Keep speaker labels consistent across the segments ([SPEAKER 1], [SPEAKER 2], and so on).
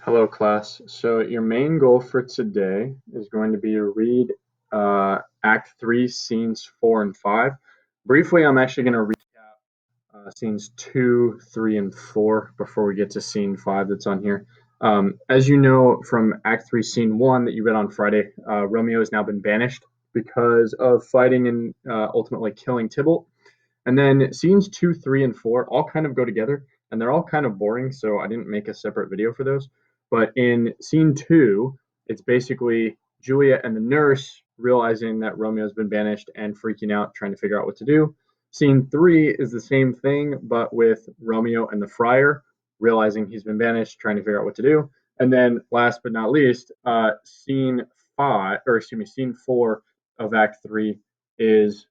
[SPEAKER 1] Hello, class. So your main goal for today is going to be to read Act 3, Scenes 4 and 5. Briefly, I'm actually going to recap Scenes 2, 3, and 4 before we get to Scene 5 that's on here. As you know from Act 3, Scene 1 that you read on Friday, Romeo has now been banished because of fighting and ultimately killing Tybalt. And then Scenes 2, 3, and 4 all kind of go together, and they're all kind of boring, so I didn't make a separate video for those. But in Scene 2, it's basically Juliet and the nurse realizing that Romeo's been banished and freaking out, trying to figure out what to do. Scene 3 is the same thing, but with Romeo and the friar realizing he's been banished, trying to figure out what to do. And then last but not least, Scene 4 of Act 3 is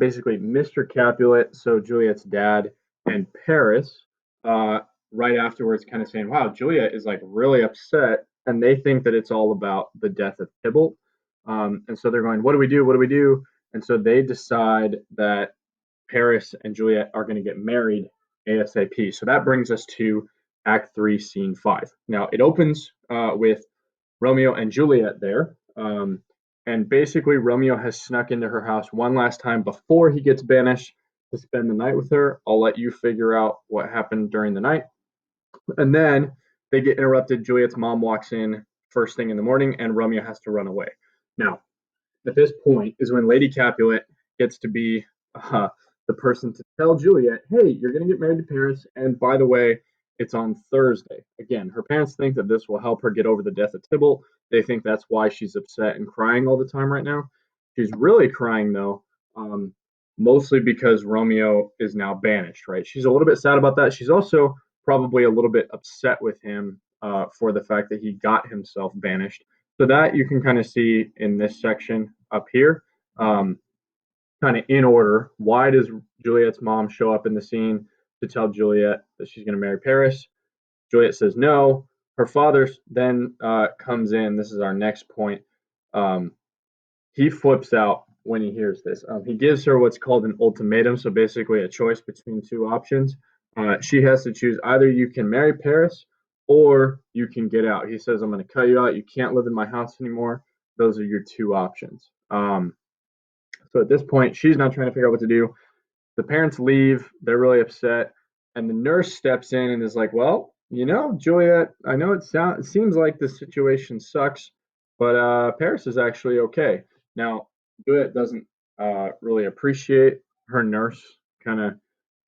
[SPEAKER 1] basically Mr. Capulet, so Juliet's dad, and Paris, uh, right afterwards, kind of saying, "Wow, Juliet is like really upset," and they think that it's all about the death of Tybalt. And so they're going, "What do we do? What do we do?" And so they decide that Paris and Juliet are going to get married ASAP. So that brings us to Act 3, Scene 5. Now, it opens with Romeo and Juliet there. And basically, Romeo has snuck into her house one last time before he gets banished to spend the night with her. I'll let you figure out what happened during the night. And then they get interrupted. Juliet's mom walks in first thing in the morning, and Romeo has to run away. Now, at this point is when Lady Capulet gets to be uh, the person to tell Juliet, hey, you're going to get married to Paris. And by the way, it's on Thursday. Again, her parents think that this will help her get over the death of Tybalt. They think that's why she's upset and crying all the time right now. She's really crying, though, um, mostly because Romeo is now banished, right? She's a little bit sad about that. She's also probably a little bit upset with him for the fact that he got himself banished. So that you can kind of see in this section up here, um, kind of in order. Why does Juliet's mom show up in the scene to tell Juliet that she's going to marry Paris? Juliet says no. Her father then comes in. This is our next point. Um, he flips out when he hears this. He gives her what's called an ultimatum, so basically a choice between two options. She has to choose either you can marry Paris or you can get out. He says, I'm going to cut you out. You can't live in my house anymore. Those are your two options. So at this point, she's not trying to figure out what to do. The parents leave. They're really upset. And the nurse steps in and is like, well, Juliet, I know it seems like the situation sucks, but Paris is actually okay. Now, Juliet doesn't really appreciate her nurse kind of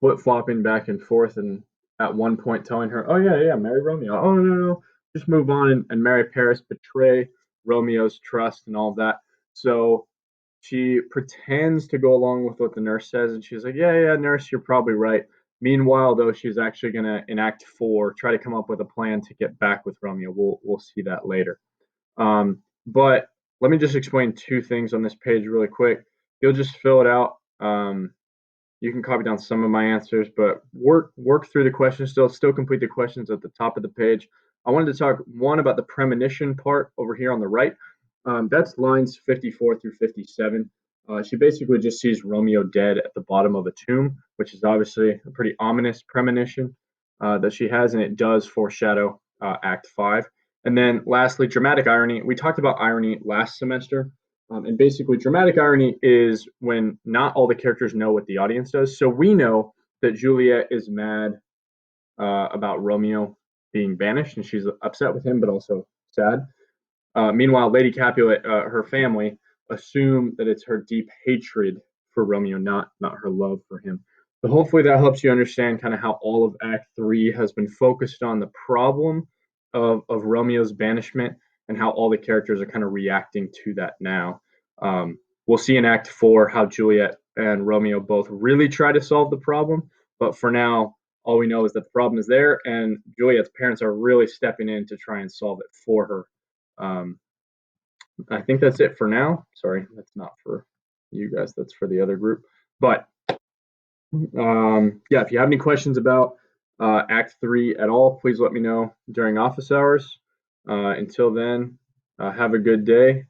[SPEAKER 1] flip flopping back and forth, and at one point telling her, "Oh yeah, yeah, marry Romeo. Oh no, no, no, just move on and marry Paris, betray Romeo's trust and all of that." So she pretends to go along with what the nurse says, and she's like, "Yeah, yeah, nurse, you're probably right." Meanwhile, though, she's actually gonna in Act 4 try to come up with a plan to get back with Romeo. We'll see that later. But let me just explain two things on this page really quick. You'll just fill it out. You can copy down some of my answers, but work through the questions still complete the questions at the top of the page. I wanted to talk one about the premonition part over here on the right. That's lines 54 through 57. She basically just sees Romeo dead at the bottom of a tomb, which is obviously a pretty ominous premonition that she has, and it does foreshadow Act 5. And then lastly, dramatic irony. We talked about irony last semester. And basically, dramatic irony is when not all the characters know what the audience does. So we know that Juliet is mad about Romeo being banished, and she's upset with him, but also sad. Meanwhile, Lady Capulet, her family, assume that it's her deep hatred for Romeo, not her love for him. So hopefully that helps you understand kind of how all of Act 3 has been focused on the problem of Romeo's banishment and how all the characters are kind of reacting to that now. We'll see in Act 4 how Juliet and Romeo both really try to solve the problem, but for now, all we know is that the problem is there, and Juliet's parents are really stepping in to try and solve it for her. Um, I think that's it for now. Sorry, that's not for you guys. That's for the other group. But yeah, if you have any questions about Act 3 at all, please let me know during office hours. Until then, have a good day